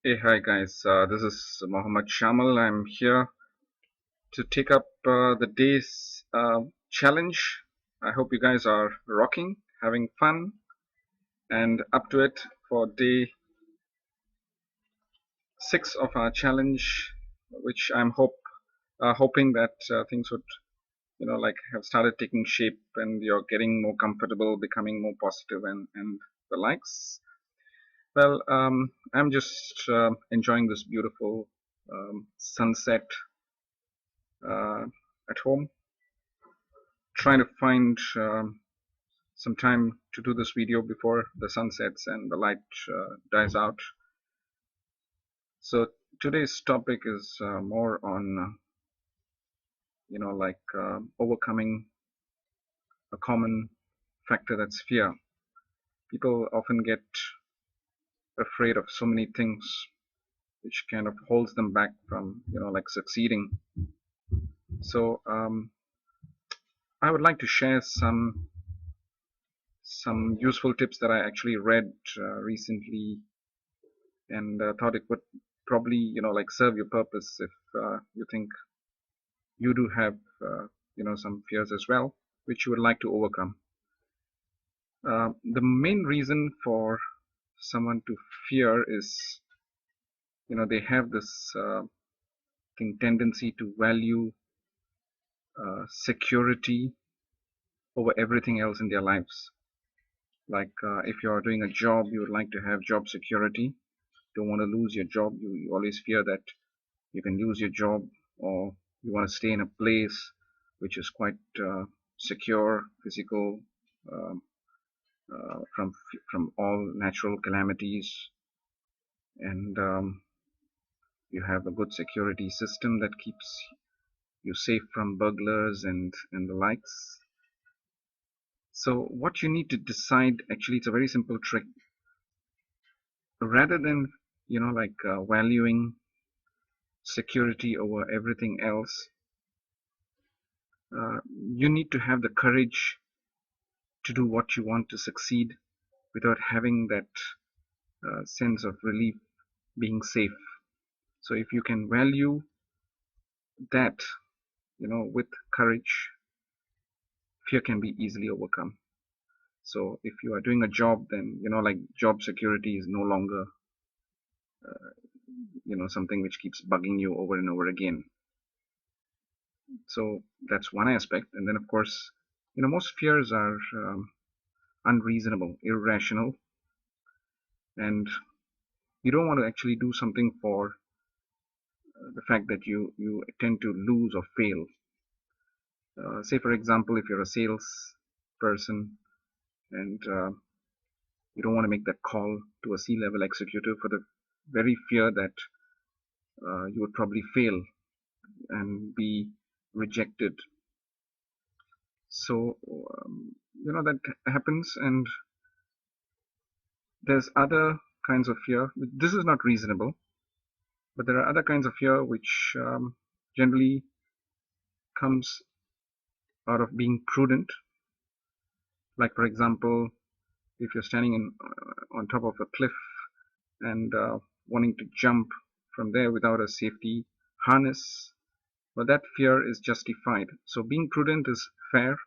Hey, hi guys. This is Mohammed Shamal. I'm here to take up the day's challenge. I hope you guys are rocking, having fun, and up to it for day 6 of our challenge, which I'm hoping that things would, like have started taking shape, and you're getting more comfortable, becoming more positive, and the likes. Well, I'm just enjoying this beautiful sunset at home, trying to find some time to do this video before the sun sets and the light dies out. So today's topic is more on overcoming a common factor, that's fear. People often get afraid of so many things, which kind of holds them back from like succeeding. So I would like to share some useful tips that I actually read recently, and thought it would probably like serve your purpose if you think you do have some fears as well, which you would like to overcome. The main reason for someone to fear is they have this tendency to value security over everything else in their lives. Like if you're doing a job, you would like to have job security. Don't want to lose your job. You always fear that you can lose your job, or you want to stay in a place which is quite secure, physical, um, from all natural calamities, and you have a good security system that keeps you safe from burglars and the likes. So what you need to decide, actually, it's a very simple trick. Rather than valuing security over everything else, you need to have the courage to do what you want to succeed without having that sense of relief, being safe. So if you can value that, with courage, fear can be easily overcome. So if you are doing a job, then like job security is no longer something which keeps bugging you over and over again. So that's one aspect. And then of course, most fears are unreasonable, irrational, and you don't want to actually do something for the fact that you tend to lose or fail. Say for example, if you're a sales person, and you don't want to make that call to a C-level executive for the very fear that you would probably fail and be rejected. So that happens. And there's other kinds of fear. This is not reasonable, but there are other kinds of fear which generally comes out of being prudent. Like for example, if you're standing on top of a cliff and wanting to jump from there without a safety harness, well, that fear is justified. So being prudent is fair,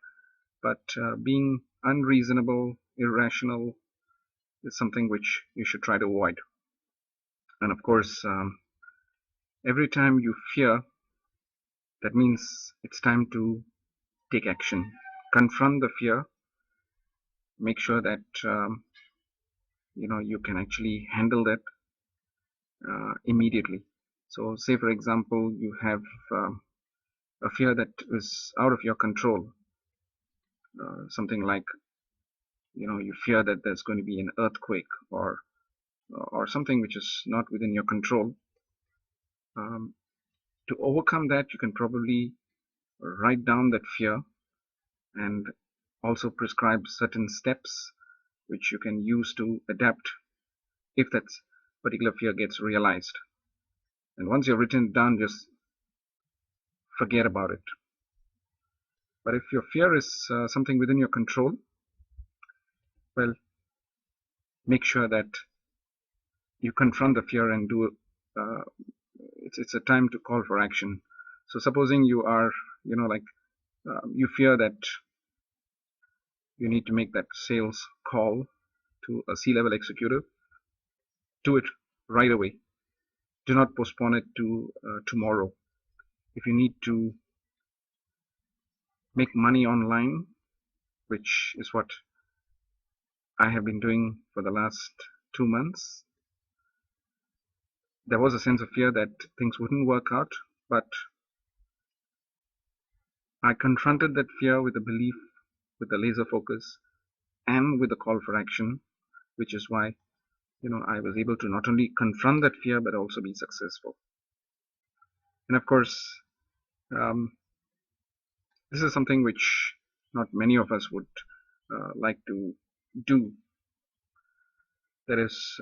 but being unreasonable, irrational, is something which you should try to avoid. And of course, every time you fear, that means it's time to take action. Confront the fear. Make sure that you can actually handle that immediately. So, say for example, you have a fear that is out of your control. Something like you fear that there's going to be an earthquake, or something which is not within your control. Um, to overcome that, you can probably write down that fear and also prescribe certain steps which you can use to adapt if that particular fear gets realized. And once you've written it down, just forget about it. But if your fear is something within your control, well, make sure that you confront the fear and do it's a time to call for action. So supposing you are, like you fear that you need to make that sales call to a C-level executive, do it right away. Do not postpone it to tomorrow. If you need to make money online, which is what I have been doing for the last 2 months, there was a sense of fear that things wouldn't work out, but I confronted that fear with a belief, with a laser focus, and with a call for action, which is why I was able to not only confront that fear but also be successful. And of course, um, this is something which not many of us would like to do. That is,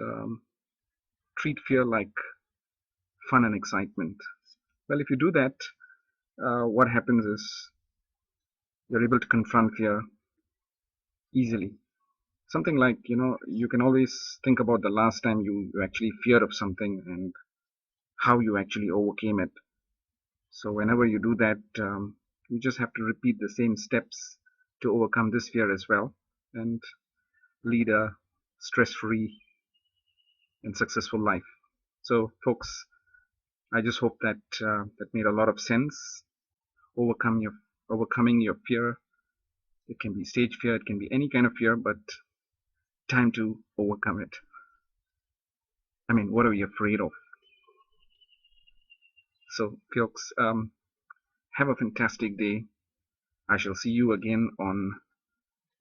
treat fear like fun and excitement. Well, if you do that, what happens is you're able to confront fear easily. Something like, you can always think about the last time you actually feared of something and how you actually overcame it. So whenever you do that, you just have to repeat the same steps to overcome this fear as well and lead a stress-free and successful life. So folks, I just hope that that made a lot of sense. Overcoming your fear. It can be stage fear, it can be any kind of fear, but time to overcome it. I mean, what are we afraid of? So folks, have a fantastic day. I shall see you again on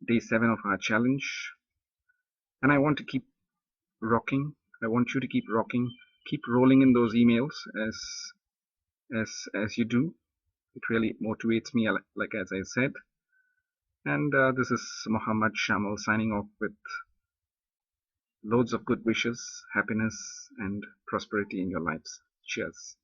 day 7 of our challenge. And I want to keep rocking. I want you to keep rocking. Keep rolling in those emails as you do. It really motivates me, like as I said. And this is Muhammad Shamal signing off with loads of good wishes, happiness, and prosperity in your lives. Cheers.